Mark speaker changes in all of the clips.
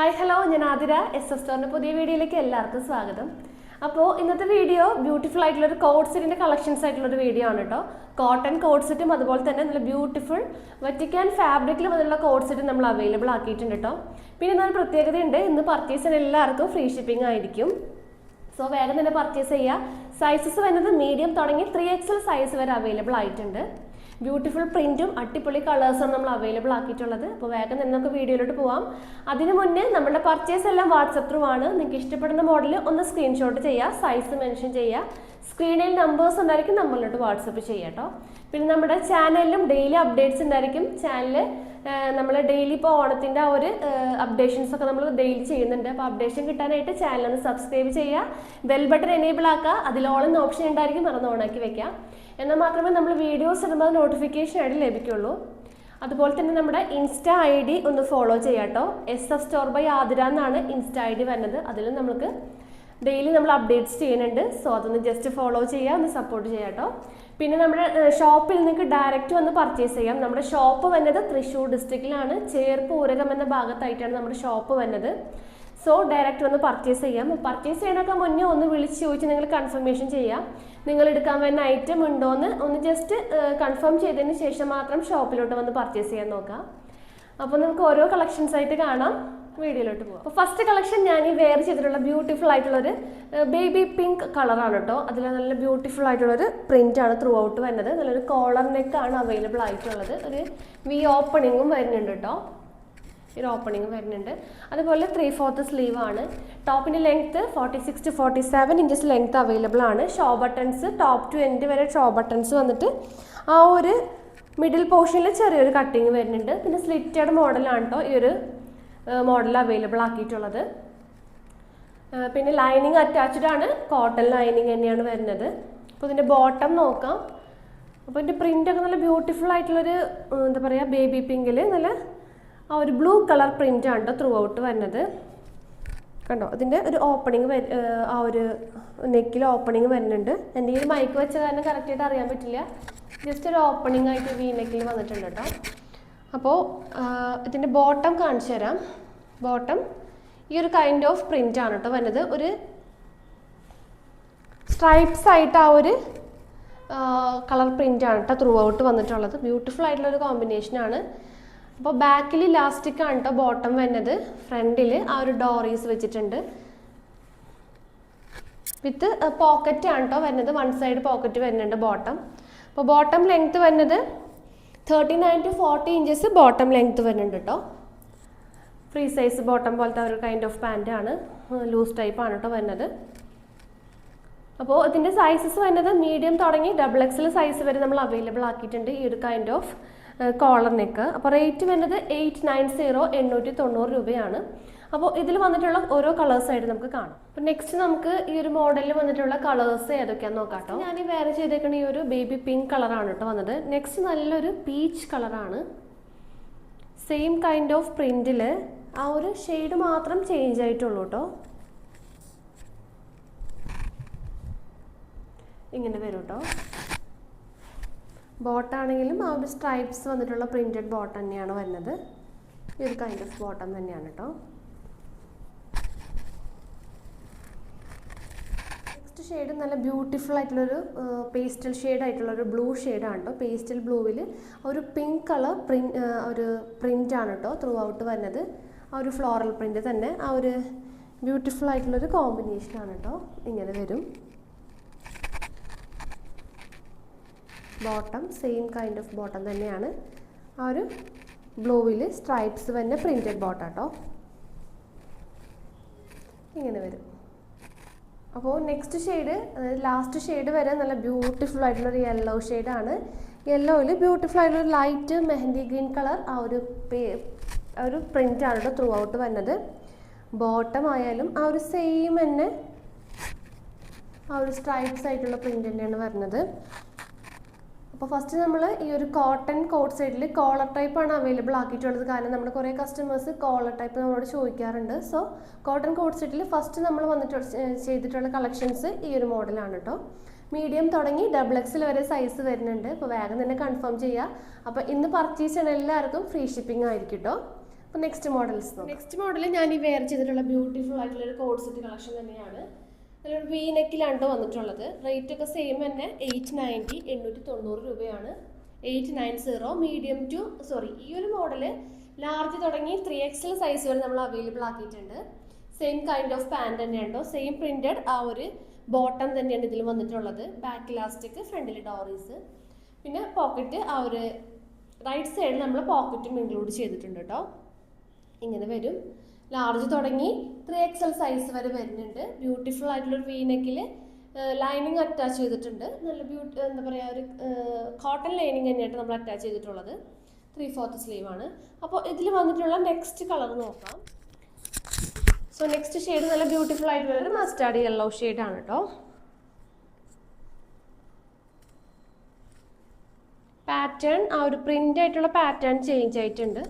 Speaker 1: Hi hello, ഞാൻ Athira. S S സ്റ്റോറിൻ്റെ പുതിയ വീഡിയോയിലേക്ക് എല്ലാവർക്കും സ്വാഗതം. അപ്പോൾ ഇന്നത്തെ വീഡിയോ ബ്യൂട്ടിഫുൾ ആയിട്ടുള്ളൊരു കോഡ് സെറ്റിൻ്റെ കളക്ഷൻസ് ആയിട്ടുള്ളൊരു വീഡിയോ ആണ് കേട്ടോ. കോട്ടൺ കോഡ് സെറ്റും അതുപോലെ തന്നെ നല്ല ബ്യൂട്ടിഫുൾ വറ്റിക്കാൻ ഫാബ്രിക്കിൽ വന്നുള്ള കോഡ് സെറ്റും നമ്മൾ അവൈലബിൾ ആക്കിയിട്ടുണ്ട് കേട്ടോ. പിന്നെ എന്നാൽ പ്രത്യേകതയുണ്ട്, ഇന്ന് പർച്ചേസ് ചെയ്യാൻ എല്ലാവർക്കും ഫ്രീ ഷിപ്പിംഗ് ആയിരിക്കും. സോ വേഗം തന്നെ പർച്ചേസ് ചെയ്യുക. സൈസസ് വരുന്നത് മീഡിയം തുടങ്ങി 3XL സൈസ് വരെ അവൈലബിൾ ആയിട്ടുണ്ട്. ബ്യൂട്ടിഫുൾ പ്രിന്റും അടിപൊളി കളേഴ്സാണ് നമ്മൾ അവൈലബിൾ ആക്കിയിട്ടുള്ളത്. അപ്പോൾ വേഗം തന്നെ നമുക്ക് വീഡിയോയിലോട്ട് പോവാം. അതിന് മുന്നേ നമ്മുടെ പർച്ചേസ് എല്ലാം വാട്സപ്പ് ത്രൂ ആണ്. നിങ്ങൾക്ക് ഇഷ്ടപ്പെടുന്ന മോഡൽ ഒന്ന് സ്ക്രീൻഷോട്ട് ചെയ്യുക, സൈസ് മെൻഷൻ ചെയ്യുക, സ്ക്രീനിൽ നമ്പേഴ്സ് ഉണ്ടായിരിക്കും, നമ്മളിലോട്ട് വാട്സപ്പ് ചെയ്യാം കേട്ടോ. പിന്നെ നമ്മുടെ ചാനലിലും ഡെയിലി അപ്ഡേറ്റ്സ് ഉണ്ടായിരിക്കും. ചാനൽ നമ്മൾ ഡെയിലി ഇപ്പോൾ ഓണത്തിൻ്റെ ആ ഒരു അപ്ഡേഷൻസ് ഒക്കെ നമ്മൾ ഡെയിലി ചെയ്യുന്നുണ്ട്. അപ്പോൾ അപ്ഡേഷൻ കിട്ടാനായിട്ട് ചാനൽ ഒന്ന് സബ്സ്ക്രൈബ് ചെയ്യുക, ബെൽ ബട്ടൺ എനേബിൾ ആക്കുക, അതിൽ ഓൾ എന്ന ഓപ്ഷൻ ഉണ്ടായിരിക്കും, മറന്ന് ഓണാക്കി വെക്കാം. എന്നാൽ മാത്രമേ നമ്മൾ വീഡിയോസ് ഇടുമ്പോൾ നോട്ടിഫിക്കേഷൻ ആയിട്ട് ലഭിക്കുള്ളൂ. അതുപോലെ തന്നെ നമ്മുടെ ഇൻസ്റ്റാ ID ഒന്ന് ഫോളോ ചെയ്യാം കേട്ടോ. SF സ്റ്റോർ ബൈ ആതിര എന്നാണ് ഇൻസ്റ്റാ ID വരുന്നത്. അതിലും നമുക്ക് ഡെയിലി നമ്മൾ അപ്ഡേറ്റ്സ് ചെയ്യുന്നുണ്ട്. സോ അതൊന്ന് ജസ്റ്റ് ഫോളോ ചെയ്യുക, ഒന്ന് സപ്പോർട്ട് ചെയ്യാം കേട്ടോ. പിന്നെ നമ്മുടെ ഷോപ്പിൽ നിങ്ങൾക്ക് ഡയറക്റ്റ് വന്ന് പർച്ചേസ് ചെയ്യാം. നമ്മുടെ ഷോപ്പ് വന്നത് തൃശ്ശൂർ ഡിസ്ട്രിക്റ്റിലാണ്, ചേർപ്പ് ഊരകം എന്ന ഭാഗത്തായിട്ടാണ് നമ്മുടെ ഷോപ്പ് വന്നത്. സോ ഡയറക്റ്റ് വന്ന് പർച്ചേസ് ചെയ്യാം. പർച്ചേസ് ചെയ്യാനൊക്കെ മുന്നേ ഒന്ന് വിളിച്ച് ചോദിച്ച് നിങ്ങൾ കൺഫർമേഷൻ ചെയ്യാം. നിങ്ങൾ എടുക്കാൻ വരുന്ന ഐറ്റം ഉണ്ടോയെന്ന് ഒന്ന് ജസ്റ്റ് കൺഫേം ചെയ്തതിന് ശേഷം മാത്രം ഷോപ്പിലോട്ട് വന്ന് പർച്ചേസ് ചെയ്യാൻ നോക്കാം. അപ്പോൾ നമുക്ക് ഓരോ കളക്ഷൻസ് ആയിട്ട് കാണാം. വീഡിയോയിലോട്ട് പോകാം. അപ്പോൾ ഫസ്റ്റ് കളക്ഷൻ ഞാൻ ഈ വെയർ ചെയ്തിട്ടുള്ള ബ്യൂട്ടിഫുൾ ആയിട്ടുള്ളൊരു ബേബി പിങ്ക് കളറാണ് കേട്ടോ. അതിൽ നല്ല ബ്യൂട്ടിഫുൾ ആയിട്ടുള്ളൊരു പ്രിൻ്റാണ് ത്രൂ ഔട്ട് വരുന്നത്. നല്ലൊരു കോളർ നെക്കാണ് അവൈലബിൾ ആയിട്ടുള്ളത്. ഒരു വി ഓപ്പണിങ്ങും വരുന്നുണ്ട് കേട്ടോ. ഒരു ഓപ്പണിങ് വരുന്നുണ്ട്. അതുപോലെ 3/4 സ്ലീവ് ആണ്. ടോപ്പിൻ്റെ length 46 to 47 inches length available ആണ്. Show buttons top to end വരെ ഷോ ബട്ടൺസ് വന്നിട്ട് ആ ഒരു മിഡിൽ പോർഷനിൽ ചെറിയൊരു കട്ടിങ് വരുന്നുണ്ട്. പിന്നെ സ്ലിറ്റഡ് മോഡലാണ് കേട്ടോ ഈ ഒരു മോഡൽ അവൈലബിൾ ആക്കിയിട്ടുള്ളത്. പിന്നെ ലൈനിങ് അറ്റാച്ച്ഡ് ആണ്, കോട്ടൺ ലൈനിങ് തന്നെയാണ് വരുന്നത്. അപ്പോൾ ഇതിൻ്റെ ബോട്ടം നോക്കാം. അപ്പോൾ ഇതിൻ്റെ പ്രിൻ്റൊക്കെ നല്ല ബ്യൂട്ടിഫുൾ ആയിട്ടുള്ളൊരു എന്താ പറയുക, ബേബി പിങ്കിൽ നല്ല ആ ഒരു ബ്ലൂ കളർ പ്രിൻ്റാണ് കേട്ടോ ത്രൂ ഔട്ട് വരുന്നത്. കണ്ടോ, അതിൻ്റെ ഒരു ഓപ്പണിങ് ആ ഒരു നെക്കിൽ ഓപ്പണിങ് വരുന്നുണ്ട്. എൻ്റെ ഈ മൈക്ക് വെച്ച കാരണം കറക്റ്റായിട്ട് അറിയാൻ പറ്റില്ല. ജസ്റ്റ് ഒരു ഓപ്പണിങ് ആയിട്ട് വി നെക്കിൽ വന്നിട്ടുണ്ട് കേട്ടോ. അപ്പോൾ ഇതിൻ്റെ ബോട്ടം കാണിച്ചു തരാം. ബോട്ടം ഈ ഒരു കൈൻഡ് ഓഫ് പ്രിൻ്റാണ് കേട്ടോ വരുന്നത്. ഒരു സ്ട്രൈപ്സ് ആയിട്ട് ആ ഒരു കളർ പ്രിൻ്റാണ് കേട്ടോ ത്രൂ ഔട്ട് വന്നിട്ടുള്ളത്. ബ്യൂട്ടിഫുൾ ആയിട്ടുള്ളൊരു കോമ്പിനേഷനാണ്. അപ്പോൾ ബാക്കിൽ ഇലാസ്റ്റിക് ആണ് കേട്ടോ ബോട്ടം വരുന്നത്. ഫ്രണ്ടിൽ ആ ഒരു ഡോറീസ് വെച്ചിട്ടുണ്ട്. വിത്ത് പോക്കറ്റ് ആണ് കേട്ടോ വരുന്നത്. വൺ സൈഡ് പോക്കറ്റ് വരുന്നുണ്ട് ബോട്ടം. അപ്പോൾ ബോട്ടം ലെങ്ത്ത് വരുന്നത് 39 to 40 ഇഞ്ചസ് ബോട്ടം ലെങ്ത്ത് വരുന്നുണ്ട് കേട്ടോ. ഫ്രീ സൈസ് ബോട്ടം പോലത്തെ ഒരു കൈൻഡ് ഓഫ് പാൻ്റ് ആണ്. ലൂസ് ടൈപ്പ് ആണ് കേട്ടോ വരുന്നത്. അപ്പോൾ ഇതിൻ്റെ സൈസസ് വരുന്നത് മീഡിയം തുടങ്ങി XXL സൈസ് വരെ നമ്മൾ അവൈലബിൾ ആക്കിയിട്ടുണ്ട് ഈ ഒരു കൈൻഡ് ഓഫ് കോളർ നെക്ക്. അപ്പോൾ റേറ്റ് വരുന്നത് 890 890 രൂപയാണ്. അപ്പോൾ ഇതിൽ വന്നിട്ടുള്ള ഓരോ കളേഴ്സായിട്ട് നമുക്ക് കാണാം. അപ്പോൾ നെക്സ്റ്റ് നമുക്ക് ഈ ഒരു മോഡലിൽ വന്നിട്ടുള്ള കളേഴ്സ് ഏതൊക്കെയാണെന്ന് നോക്കാം കേട്ടോ. ഞാൻ ഈ വേറെ ചെയ്തേക്കുന്ന ഈ ഒരു ബേബി പിങ്ക് കളറാണ് കേട്ടോ വന്നത്. നെക്സ്റ്റ് നല്ലൊരു പീച്ച് കളറാണ്. സെയിം കൈൻഡ് ഓഫ് പ്രിൻറ്റിൽ ആ ഒരു ഷെയ്ഡ് മാത്രം ചേഞ്ച് ആയിട്ടുള്ളൂ കേട്ടോ. ഇങ്ങനെ വരും കേട്ടോ. ബോട്ടാണെങ്കിലും ആ ഒരു സ്ട്രൈപ്സ് വന്നിട്ടുള്ള പ്രിൻറ്റഡ് ബോട്ടം തന്നെയാണ് വരുന്നത്. ഈ ഒരു കൈൻഡ് ഓഫ് ബോട്ടം തന്നെയാണ് കേട്ടോ. നെക്സ്റ്റ് ഷെയ്ഡ് നല്ല ബ്യൂട്ടിഫുൾ ആയിട്ടുള്ളൊരു പേസ്റ്റൽ ഷെയ്ഡ് ആയിട്ടുള്ളൊരു ബ്ലൂ ഷെയ്ഡാണ് കേട്ടോ. പേസ്റ്റൽ ബ്ലൂവിൽ ഒരു പിങ്ക് കളർ ഒരു പ്രിൻ്റാണ് കേട്ടോ ത്രൂ ഔട്ട് വരുന്നത്. ആ ഒരു ഫ്ലോറൽ പ്രിൻ്റ് തന്നെ ആ ഒരു ബ്യൂട്ടിഫുൾ ആയിട്ടുള്ളൊരു കോമ്പിനേഷനാണ് കേട്ടോ. ഇങ്ങനെ വരും. Bottom same kind of bottom തന്നെയാണ്. ആ ഒരു ബ്ലൂവിൽ സ്ട്രൈപ്സ് തന്നെ പ്രിൻറ്റഡ് ബോട്ടം കേട്ടോ. ഇങ്ങനെ വരും. അപ്പോൾ നെക്സ്റ്റ് ഷെയ്ഡ്, അതായത് ലാസ്റ്റ് ഷെയ്ഡ് വരെ നല്ല ബ്യൂട്ടിഫുൾ ആയിട്ടുള്ളൊരു യെല്ലോ ഷെയ്ഡാണ്. യെല്ലോയിൽ ബ്യൂട്ടിഫുൾ ആയിട്ടുള്ളൊരു ലൈറ്റ് മെഹന്തി ഗ്രീൻ കളർ ആ ഒരു പ്രിൻ്റാണ് കേട്ടോ ത്രൂ ഔട്ട് വരുന്നത്. ബോട്ടം ആയാലും ആ ഒരു സെയിം തന്നെ ആ ഒരു സ്ട്രൈപ്സ് ആയിട്ടുള്ള പ്രിൻ്റ് തന്നെയാണ് വരുന്നത്. അപ്പോൾ ഫസ്റ്റ് നമ്മൾ ഈ ഒരു കോട്ടൺ കോട്ട് സൈഡിൽ കോളർ ടൈപ്പാണ് അവൈലബിൾ ആക്കിയിട്ടുള്ളത്. കാരണം നമ്മുടെ കുറേ കസ്റ്റമേഴ്സ് കോളർ ടൈപ്പ് നമ്മളോട് ചോദിക്കാറുണ്ട്. സോ കോട്ടൺ കോട്ട് സൈഡിൽ ഫസ്റ്റ് നമ്മൾ ചെയ്തിട്ടുള്ള കളക്ഷൻസ് ഈ ഒരു മോഡലാണ് കേട്ടോ. മീഡിയം തുടങ്ങി XXL വരെ സൈസ് വരുന്നുണ്ട്. അപ്പോൾ വേഗം തന്നെ കൺഫേം ചെയ്യുക. അപ്പോൾ ഇന്ന് പർച്ചേസ് ചെയ്യണ എല്ലാവർക്കും ഫ്രീ ഷിപ്പിംഗ് ആയിരിക്കും കേട്ടോ. അപ്പോൾ നെക്സ്റ്റ് മോഡൽ ഞാൻ ഈ വെയർ ചെയ്തിട്ടുള്ള ബ്യൂട്ടിഫുൾ ആയിട്ടുള്ള ഒരു കോഡ് സെറ്റ് കളക്ഷൻ തന്നെയാണ്. നല്ലൊരു വി നെക്കിലാണ് വന്നിട്ടുള്ളത്. റേറ്റ് ഒക്കെ സെയിം തന്നെ, 890 890 രൂപയാണ്. 890 മീഡിയം ടു ഈ ഒരു മോഡൽ ലാർജ് തുടങ്ങി 3XL സൈസ് വരെ നമ്മൾ അവൈലബിൾ ആക്കിയിട്ടുണ്ട്. സെയിം കൈൻഡ് ഓഫ് പാൻറ് തന്നെയുണ്ടോ, സെയിം പ്രിന്റഡ് ആ ഒരു ബോട്ടം തന്നെയാണ് ഇതിൽ വന്നിട്ടുള്ളത്. ബാക്ക് ഇലാസ്റ്റിക്, ഫ്രണ്ടിൽ ഡോറീസ്, പിന്നെ പോക്കറ്റ് ആ ഒരു റൈറ്റ് സൈഡിൽ നമ്മൾ പോക്കറ്റും ഇൻക്ലൂഡ് ചെയ്തിട്ടുണ്ട് കേട്ടോ. ഇങ്ങനെ വരും. ലാർജ് തുടങ്ങി 3XL സൈസ് വരെ വരുന്നുണ്ട്. ബ്യൂട്ടിഫുൾ ആയിട്ടുള്ളൊരു വീനെക്കിൽ ലൈനിങ് അറ്റാച്ച് ചെയ്തിട്ടുണ്ട്. നല്ല എന്താ പറയുക, ഒരു കോട്ടൺ ലൈനിങ് തന്നെയായിട്ട് നമ്മൾ അറ്റാച്ച് ചെയ്തിട്ടുള്ളത്. 3/4 സ്ലീവാണ്. അപ്പോൾ ഇതിൽ വന്നിട്ടുള്ള നെക്സ്റ്റ് കളർ നോക്കാം. സോ നെക്സ്റ്റ് ഷെയ്ഡ് നല്ല ബ്യൂട്ടിഫുൾ ആയിട്ടുള്ളൊരു മസ്റ്റാർഡ് യെല്ലോ ഷെയ്ഡാണ് കേട്ടോ. പാറ്റേൺ ആ ഒരു പ്രിൻ്റ് ആയിട്ടുള്ള പാറ്റേൺ ചേഞ്ച് ആയിട്ടുണ്ട്.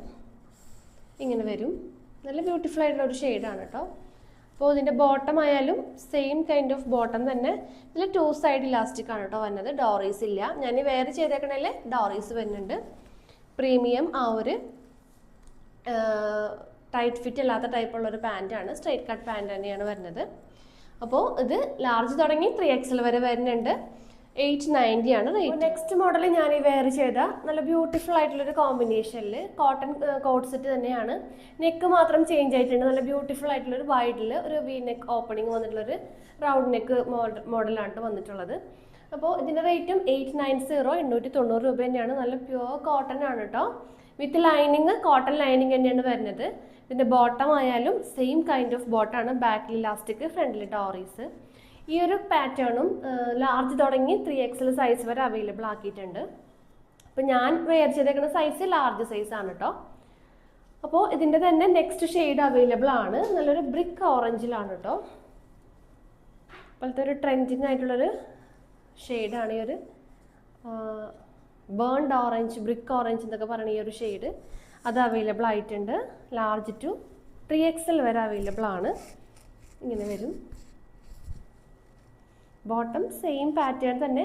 Speaker 1: ഇങ്ങനെ വരും. നല്ല ബ്യൂട്ടിഫുൾ ആയിട്ടുള്ള ഒരു ഷെയ്ഡാണ് കേട്ടോ. അപ്പോൾ ഇതിൻ്റെ ബോട്ടം ആയാലും സെയിം കൈൻഡ് ഓഫ് ബോട്ടം തന്നെ. ഇതിൽ 2 സൈഡ് ഇലാസ്റ്റിക് ആണ് കേട്ടോ വന്നത്. ഡോറീസ് ഇല്ല. ഞാൻ വെയർ ചെയ്തേക്കണേൽ ഡോറീസ് വരുന്നുണ്ട്. പ്രീമിയം ആ ഒരു ടൈറ്റ് ഫിറ്റ് അല്ലാത്ത ടൈപ്പുള്ളൊരു പാൻറ്റാണ്. സ്ട്രൈറ്റ് കട്ട് പാൻറ്റ് തന്നെയാണ് വരുന്നത്. അപ്പോൾ ഇത് ലാർജ് തുടങ്ങി 3XL വരെ വരുന്നുണ്ട്. 890 ആണ് റേറ്റ്. നെക്സ്റ്റ് മോഡൽ ഞാൻ വെയർ ചെയ്ത നല്ല ബ്യൂട്ടിഫുൾ ആയിട്ടുള്ളൊരു കോമ്പിനേഷനിൽ കോട്ടൺ കോട്ട് സെറ്റ് തന്നെയാണ്. നെക്ക് മാത്രം ചേഞ്ച് ആയിട്ടുണ്ട്. നല്ല ബ്യൂട്ടിഫുൾ ആയിട്ടുള്ളൊരു വൈഡിൽ ഒരു വി നെക്ക് ഓപ്പണിങ് വന്നിട്ടുള്ളൊരു റൗണ്ട് നെക്ക് മോഡലാണ് വന്നിട്ടുള്ളത്. അപ്പോൾ ഇതിൻ്റെ റേറ്റും 890 890 രൂപ തന്നെയാണ്. നല്ല പ്യുവർ കോട്ടൺ ആണ് കേട്ടോ. വിത്ത് ലൈനിങ്, കോട്ടൺ ലൈനിങ് തന്നെയാണ് വരുന്നത്. ഇതിൻ്റെ ബോട്ടം ആയാലും സെയിം കൈൻഡ് ഓഫ് ബോട്ടാണ്. ബാക്കിൽ ഇലാസ്റ്റിക്, ഫ്രണ്ടിൽ ഡോറീസ്. ഈ ഒരു പാറ്റേണും ലാർജ് തുടങ്ങി 3XL സൈസ് വരെ അവൈലബിൾ ആക്കിയിട്ടുണ്ട്. അപ്പോൾ ഞാൻ വെയർ ചെയ്തേക്കുന്ന സൈസ് ലാർജ് സൈസ് ആണ് കേട്ടോ. അപ്പോൾ ഇതിൻ്റെ തന്നെ നെക്സ്റ്റ് ഷെയ്ഡ് അവൈലബിൾ ആണ്. നല്ലൊരു ബ്രിക്ക് ഓറഞ്ചിലാണ് കേട്ടോ. അപ്പോഴത്തെ ഒരു ട്രെൻഡിങ് ആയിട്ടുള്ളൊരു ഷെയ്ഡാണ് ഈ ഒരു ബേൺഡ് ഓറഞ്ച്, ബ്രിക്ക് ഓറഞ്ച് എന്നൊക്കെ പറയുന്ന ഈ ഒരു ഷെയ്ഡ്. അത് അവൈലബിൾ ആയിട്ടുണ്ട്. ലാർജ് ടു 3XL വരെ അവൈലബിൾ ആണ്. ഇങ്ങനെ വരും. ബോട്ടം സെയിം പാറ്റേൺ തന്നെ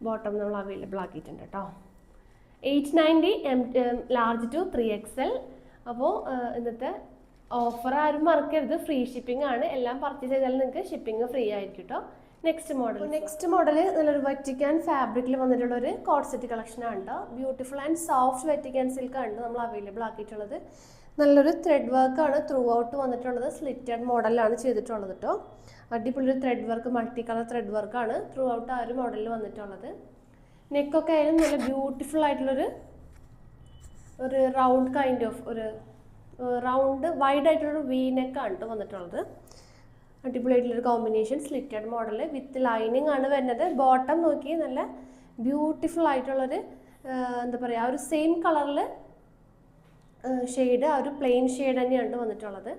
Speaker 1: ബോട്ടം നമ്മൾ അവൈലബിൾ ആക്കിയിട്ടുണ്ട് കേട്ടോ. 890 ലാർജ് ടു 3XL. അപ്പോൾ ഇന്നത്തെ ഓഫർ ആരും മറക്കരുത്. ഫ്രീ ഷിപ്പിംഗ് ആണ്. എല്ലാം പർച്ചേസ് ചെയ്താൽ നിങ്ങൾക്ക് ഷിപ്പിംഗ് ഫ്രീ ആയിരിക്കും കേട്ടോ. നെക്സ്റ്റ് മോഡൽ നല്ലൊരു വെറ്റിക്കാൻ ഫാബ്രിക്കിൽ വന്നിട്ടുള്ള ഒരു കോട്ട് സെറ്റ് കളക്ഷനാണ് കേട്ടോ. ബ്യൂട്ടിഫുൾ ആൻഡ് സോഫ്റ്റ് വെറ്റിക്കാൻ സിൽക്കാണ് നമ്മൾ അവൈലബിൾ ആക്കിയിട്ടുള്ളത്. നല്ലൊരു ത്രെഡ് വർക്കാണ് ത്രൂ ഔട്ട് വന്നിട്ടുള്ളത്. സ്ലിറ്റഡ് മോഡലാണ് ചെയ്തിട്ടുള്ളത് കേട്ടോ. അടിപൊളി ഒരു thread work, multi colour thread വർക്കാണ് ത്രൂ ഔട്ട് ആ ഒരു മോഡലിൽ വന്നിട്ടുള്ളത്. നെക്കൊക്കെ ആയാലും നല്ല ബ്യൂട്ടിഫുൾ ആയിട്ടുള്ളൊരു റൗണ്ട് കൈൻഡ് ഓഫ് ഒരു റൗണ്ട് വൈഡ് ആയിട്ടുള്ളൊരു വി നെക്കാണ് കേട്ടോ വന്നിട്ടുള്ളത്. അടിപൊളിയായിട്ടുള്ളൊരു combination. Slitted model with lining ആണ് വരുന്നത്. ബോട്ടം നോക്കി നല്ല ബ്യൂട്ടിഫുൾ ആയിട്ടുള്ളൊരു എന്താ പറയുക, ആ ഒരു സെയിം കളറിൽ ഷെയ്ഡ്, ആ ഒരു പ്ലെയിൻ ഷെയ്ഡ് തന്നെയാണ് വന്നിട്ടുള്ളത്.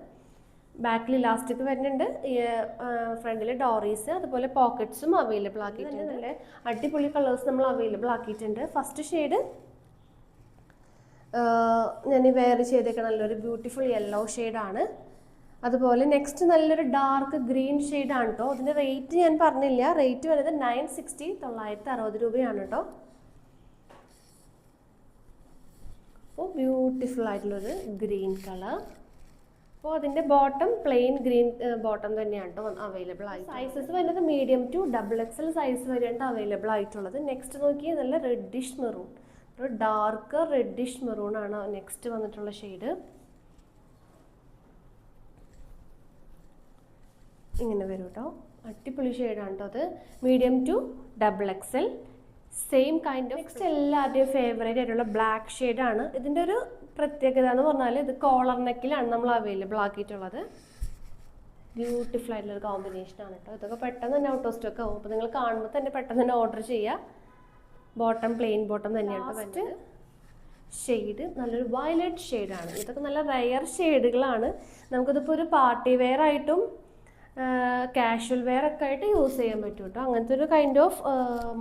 Speaker 1: ബാക്കിൽ ഇലാസ്റ്റിക് വരുന്നുണ്ട്. ഫ്രണ്ടിൽ ഡോറീസ്, അതുപോലെ പോക്കറ്റ്സും അവൈലബിൾ ആക്കിയിട്ടുണ്ട്. നല്ല അടിപൊളി കളേഴ്സ് നമ്മൾ അവൈലബിൾ ആക്കിയിട്ടുണ്ട്. ഫസ്റ്റ് ഷെയ്ഡ് ഞാൻ വെയർ ചെയ്തേക്കുന്ന നല്ലൊരു ബ്യൂട്ടിഫുൾ യെല്ലോ ഷെയ്ഡാണ്. അതുപോലെ നെക്സ്റ്റ് നല്ലൊരു ഡാർക്ക് ഗ്രീൻ ഷെയ്ഡാണ് കേട്ടോ. അതിൻ്റെ റേറ്റ് ഞാൻ പറഞ്ഞില്ല. റേറ്റ് വരുന്നത് 960 960 രൂപയാണ് കേട്ടോ. അപ്പോൾ ബ്യൂട്ടിഫുൾ ആയിട്ടുള്ളൊരു ഗ്രീൻ കളർ. അപ്പോൾ അതിൻ്റെ ബോട്ടം പ്ലെയിൻ ഗ്രീൻ ബോട്ടം തന്നെയാണ് കേട്ടോ അവൈലബിൾ ആയി. സൈസസ് വരുന്നത് മീഡിയം ടു XXL സൈസ് വരെയാണ് അവൈലബിൾ ആയിട്ടുള്ളത്. നെക്സ്റ്റ് നോക്കി നല്ല റെഡിഷ് മെറൂൺ, ഒരു ഡാർക്ക് റെഡിഷ് മെറൂൺ ആണ് നെക്സ്റ്റ് വന്നിട്ടുള്ള ഷെയ്ഡ്. ഇങ്ങനെ വരും കേട്ടോ. അടിപൊളി ഷെയ്ഡാണ് കേട്ടോ അത്. Medium to XXL same kind of. Next എല്ലാവരുടെയും ഫേവറേറ്റ് ആയിട്ടുള്ള ബ്ലാക്ക് ഷെയ്ഡാണ്. ഇതിൻ്റെ ഒരു പ്രത്യേകത എന്ന് പറഞ്ഞാൽ ഇത് കോളർ നെക്കിലാണ് നമ്മൾ അവൈലബിൾ ആക്കിയിട്ടുള്ളത്. ബ്യൂട്ടിഫുൾ ആയിട്ടുള്ളൊരു കോമ്പിനേഷനാണ് കേട്ടോ. ഇതൊക്കെ പെട്ടെന്ന് തന്നെ ഔട്ട് ഓഫ് സ്റ്റോക്ക് ആവും. അപ്പോൾ നിങ്ങൾ കാണുമ്പോൾ തന്നെ പെട്ടെന്ന് തന്നെ ഓർഡർ ചെയ്യുക. ബോട്ടം പ്ലെയിൻ ബോട്ടം തന്നെയാണ്. ഫസ്റ്റ് ഷെയ്ഡ് നല്ലൊരു വയലറ്റ് ഷെയ്ഡാണ്. ഇതൊക്കെ നല്ല റയർ ഷെയ്ഡുകളാണ്. നമുക്കിതിപ്പോൾ ഒരു പാർട്ടി വെയർ ആയിട്ടും കാഷ്വൽ വെയർ ഒക്കെ ആയിട്ട് യൂസ് ചെയ്യാൻ പറ്റും കേട്ടോ. അങ്ങനത്തെ ഒരു കൈൻഡ് ഓഫ്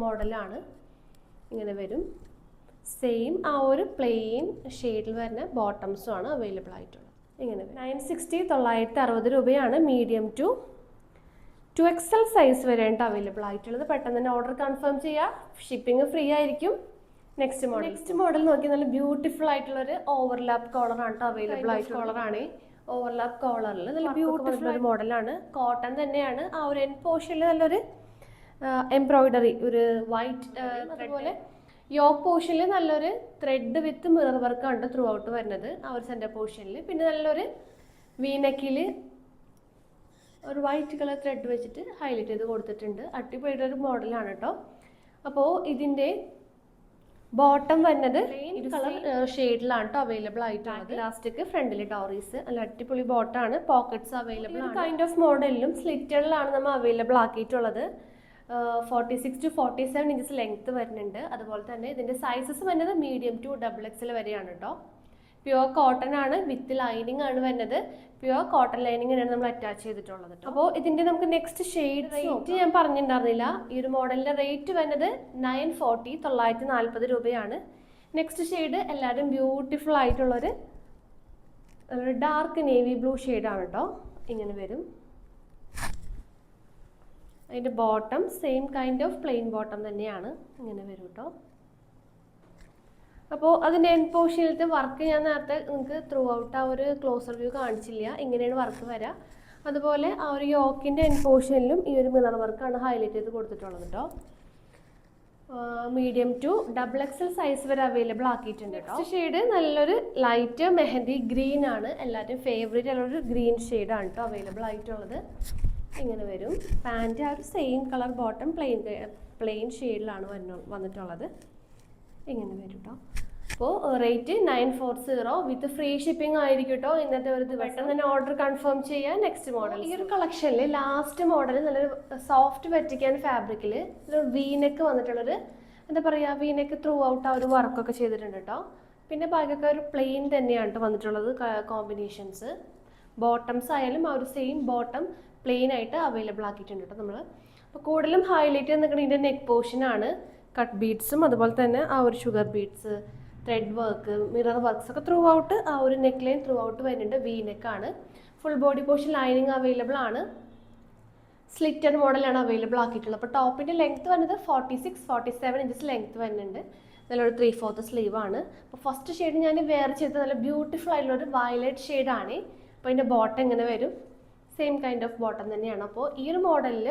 Speaker 1: മോഡലാണ്. ഇങ്ങനെ വരും. സെയിം ആ ഒരു പ്ലെയിൻ ഷെയ്ഡിൽ വരുന്ന ബോട്ടംസും ആണ് അവൈലബിൾ ആയിട്ടുള്ളത്. ഇങ്ങനെ 960 960 രൂപയാണ്. മീഡിയം ടു 2XL സൈസ് വരെയാണ് അവൈലബിൾ ആയിട്ടുള്ളത്. പെട്ടെന്ന് തന്നെ ഓർഡർ കൺഫേം ചെയ്യുക. ഷിപ്പിംഗ് ഫ്രീ ആയിരിക്കും. നെക്സ്റ്റ് മോഡൽ നോക്കി നല്ല ബ്യൂട്ടിഫുൾ ആയിട്ടുള്ള ഒരു ഓവർലാപ്പ് കോളർ ആണ് അവൈലബിൾ ആയിട്ടുള്ള കോളറാണ്. ഓവർലാപ്പ് കോളറിൽ നല്ല ബ്യൂട്ടിഫുൾ ഒരു മോഡലാണ്. കോട്ടൺ തന്നെയാണ്. ആ ഒരു എൻ പോർഷനിൽ നല്ലൊരു എംബ്രോയിഡറി, ഒരു വൈറ്റ്, അതുപോലെ യോക്ക് പോർഷനിൽ നല്ലൊരു ത്രെഡ് വിത്ത് മിറർ വർക്കാണ് ത്രൂ ഔട്ട് വരുന്നത് ആ ഒരു സെൻറ്റർ പോർഷനിൽ. പിന്നെ നല്ലൊരു വീനക്കിൽ ഒരു വൈറ്റ് കളർ ത്രെഡ് വെച്ചിട്ട് ഹൈലൈറ്റ് ചെയ്ത് കൊടുത്തിട്ടുണ്ട്. അടിപൊളിയുടെ ഒരു മോഡലാണ് കേട്ടോ. അപ്പോൾ ഇതിൻ്റെ ബോട്ടം വരുന്നത് ഇത് കളർ ഷെയ്ഡിലാണ് കേട്ടോ അവൈലബിൾ ആയിട്ടുള്ളത്. ഇലാസ്റ്റിക് ഫ്രണ്ടിൽ ഡോറീസ്, നല്ല അടിപൊളി ബോട്ടാണ്. പോക്കറ്റ്സ് അവൈലബിൾ ആണ്. കൈൻഡ് ഓഫ് മോഡലിലും സ്ലിറ്റഡിലാണ് നമ്മൾ അവൈലബിൾ ആക്കിയിട്ടുള്ളത്. 46 to 47 ഇഞ്ചസ് ലെങ്ത് വരുന്നുണ്ട്. അതുപോലെ തന്നെ ഇതിൻ്റെ സൈസസ് വരുന്നത് മീഡിയം ടു XXL വരെയാണ് കേട്ടോ. പ്യുവർ കോട്ടൺ ആണ്, വിത്ത് ലൈനിങ് ആണ് വരുന്നത്. പ്യുവർ കോട്ടൺ ലൈനിങ് ആണ് നമ്മൾ അറ്റാച്ച് ചെയ്തിട്ടുള്ളത്. അപ്പോൾ ഇതിൻ്റെ നമുക്ക് നെക്സ്റ്റ് ഷെയ്ഡ് റേറ്റ് ഞാൻ പറഞ്ഞിട്ടുണ്ടായിരുന്നില്ല. ഈ ഒരു മോഡലിൻ്റെ റേറ്റ് വരുന്നത് 940, 940 രൂപയാണ്. നെക്സ്റ്റ് ഷെയ്ഡ് എല്ലാവരും ബ്യൂട്ടിഫുൾ ആയിട്ടുള്ളൊരു ഡാർക്ക് നേവി ബ്ലൂ ഷെയ്ഡാണ് കേട്ടോ. ഇങ്ങനെ വരും. അതിൻ്റെ bottom same kind of plain bottom തന്നെയാണ്. ഇങ്ങനെ വരും കേട്ടോ. അപ്പോൾ അതിൻ്റെ എൻഡ് പോർഷനിലത്തെ വർക്ക് ഞാൻ നേരത്തെ നിങ്ങൾക്ക് ത്രൂ ഔട്ട് ആ ഒരു ക്ലോസർ വ്യൂ കാണിച്ചില്ല. ഇങ്ങനെയാണ് വർക്ക് വരിക. അതുപോലെ ആ ഒരു യോക്കിൻ്റെ എൻഡ് പോർഷനിലും ഈ ഒരു മിറർ വർക്കാണ് ഹൈലൈറ്റ് ചെയ്ത് കൊടുത്തിട്ടുള്ളത് കേട്ടോ. മീഡിയം ടു XXL സൈസ് വരെ അവൈലബിൾ ആക്കിയിട്ടുണ്ട് കേട്ടോ. ഷെയ്ഡ് നല്ലൊരു ലൈറ്റ് മെഹന്തി ഗ്രീൻ ആണ്. എല്ലാവരും ഫേവറേറ്റ് ഉള്ളൊരു ഗ്രീൻ ഷെയ്ഡാണ് കേട്ടോ അവൈലബിൾ ആയിട്ടുള്ളത്. ഇങ്ങനെ വരും. പാൻറ്റ് ആ ഒരു സെയിം കളർ ബോട്ടം പ്ലെയിൻ ഷെയ്ഡിലാണ് വന്നിട്ടുള്ളത്. ഇങ്ങനെ വരും കേട്ടോ. അപ്പോൾ റേറ്റ് 940 വിത്ത് ഫ്രീ ഷിപ്പിംഗ് ആയിരിക്കും കേട്ടോ. ഇന്നത്തെ ഒരു ദിവസം തന്നെ ഓർഡർ കൺഫേം ചെയ്യാൻ. നെക്സ്റ്റ് മോഡൽ, ഈ ഒരു കളക്ഷനിൽ ലാസ്റ്റ് മോഡൽ നല്ലൊരു സോഫ്റ്റ് വെറ്റിക്കാൻ ഫാബ്രിക്കിൽ ഒരു വീനെക്ക് വന്നിട്ടുള്ളൊരു എന്താ പറയുക, വീനെക്ക് ത്രൂ ഔട്ട് ആ ഒരു വർക്കൊക്കെ ചെയ്തിട്ടുണ്ട് കേട്ടോ. പിന്നെ ബാക്കിയൊക്കെ ഒരു പ്ലെയിൻ തന്നെയാണ് കേട്ടോ വന്നിട്ടുള്ളത്. കോമ്പിനേഷൻസ് ബോട്ടംസ് ആയാലും ആ ഒരു സെയിം ബോട്ടം പ്ലെയിൻ ആയിട്ട് അവൈലബിൾ ആക്കിയിട്ടുണ്ട് കേട്ടോ നമ്മൾ. അപ്പോൾ കൂടുതലും ഹൈലൈറ്റ് ചെയ്ത് നിൽക്കുന്ന ഇതിൻ്റെ നെക്ക് പോർഷനാണ്. കട്ട് ബീഡ്സും അതുപോലെ തന്നെ ആ ഒരു sugar beads, thread work, mirror works ഒക്കെ ത്രൂ ഔട്ട് ആ ഒരു നെക്ക് ലൈൻ ത്രൂ ഔട്ട് വരുന്നുണ്ട്. വി നെക്കാണ്. Full body portion lining available ആണ്. സ്ലിറ്റഡ് മോഡലാണ് അവൈലബിൾ ആക്കിയിട്ടുള്ളത്. അപ്പോൾ ടോപ്പിൻ്റെ ലെങ്ത് വരുന്നത് 46, 47 ഇഞ്ചസ് ലെങ്ത് വരുന്നുണ്ട്. നല്ലൊരു 3/4 സ്ലീവാണ്. അപ്പോൾ ഫസ്റ്റ് ഷെയ്ഡ് ഞാൻ വെയർ ചെയ്തത് നല്ല ബ്യൂട്ടിഫുൾ ആയിട്ടുള്ളൊരു വയലറ്റ് ഷെയ്ഡാണ്. അപ്പോൾ ഇതിൻ്റെ ബോട്ടം ഇങ്ങനെ വരും. സെയിം കൈൻഡ് ഓഫ് ബോട്ടം തന്നെയാണ്. അപ്പോൾ ഈ ഒരു മോഡലിൽ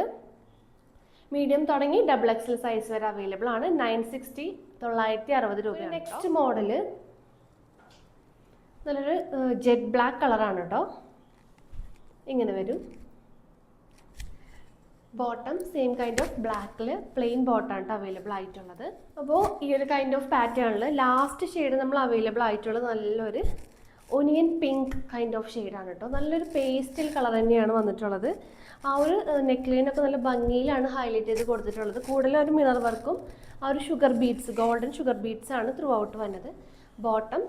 Speaker 1: മീഡിയം തുടങ്ങി XXL സൈസ് വരെ അവൈലബിൾ ആണ്. 960, 960 രൂപയാണ്. നെക്സ്റ്റ് മോഡല് നല്ലൊരു ജെറ്റ് ബ്ലാക്ക് കളറാണ് കേട്ടോ. ഇങ്ങനെ വരും. ബോട്ടം സെയിം കൈൻഡ് ഓഫ് ബ്ലാക്കിൽ പ്ലെയിൻ ബോട്ടാണ് കേട്ടോ അവൈലബിൾ ആയിട്ടുള്ളത്. അപ്പോൾ ഈ ഒരു കൈൻഡ് ഓഫ് പാറ്റേണിൽ ലാസ്റ്റ് ഷെയ്ഡ് നമ്മൾ അവൈലബിൾ ആയിട്ടുള്ളത് നല്ലൊരു ഒനിയൻ പിങ്ക് കൈൻഡ് ഓഫ് ഷെയ്ഡാണ് കേട്ടോ. നല്ലൊരു പേസ്റ്റൽ കളർ തന്നെയാണ് വന്നിട്ടുള്ളത്. ആ ഒരു നെക്ക് ലൈനൊക്കെ നല്ല ഭംഗിയിലാണ് ഹൈലൈറ്റ് ചെയ്ത് കൊടുത്തിട്ടുള്ളത്. കൂടുതലും ഒരു മിറർ വർക്കും ആ ഒരു sugar beads, golden sugar beads ആണ് ത്രൂ ഔട്ട് വന്നത്. ബോട്ടം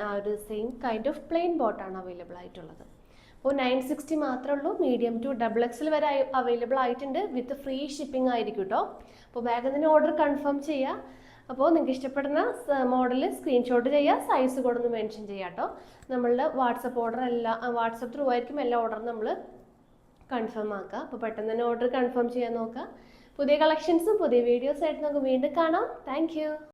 Speaker 1: ആ ഒരു സെയിം കൈൻഡ് ഓഫ് പ്ലെയിൻ ബോട്ടാണ് അവൈലബിൾ ആയിട്ടുള്ളത്. അപ്പോൾ 960 മാത്രമേ ഉള്ളൂ. മീഡിയം ടു XXL വരെ അവൈലബിൾ ആയിട്ടുണ്ട്. വിത്ത് ഫ്രീ ഷിപ്പിംഗ് ആയിരിക്കും കേട്ടോ. അപ്പോൾ വേഗം തന്നെ ഓർഡർ കൺഫേം ചെയ്യുക. അപ്പോൾ നിങ്ങൾക്ക് ഇഷ്ടപ്പെടുന്ന മോഡൽ സ്ക്രീൻഷോട്ട് ചെയ്യുക, സൈസ് കൂടെ ഒന്ന് മെൻഷൻ ചെയ്യുക കേട്ടോ. നമ്മളുടെ വാട്സപ്പ് ഓർഡർ വാട്സപ്പ് ത്രൂ ആയിരിക്കും എല്ലാ ഓർഡറും നമ്മൾ കൺഫേം ആക്കുക. അപ്പോൾ പെട്ടെന്ന് തന്നെ ഓർഡർ കൺഫേം ചെയ്യാൻ നോക്കുക. പുതിയ കളക്ഷൻസും പുതിയ വീഡിയോസ് ആയിട്ട് നമുക്ക് വീണ്ടും കാണാം. താങ്ക്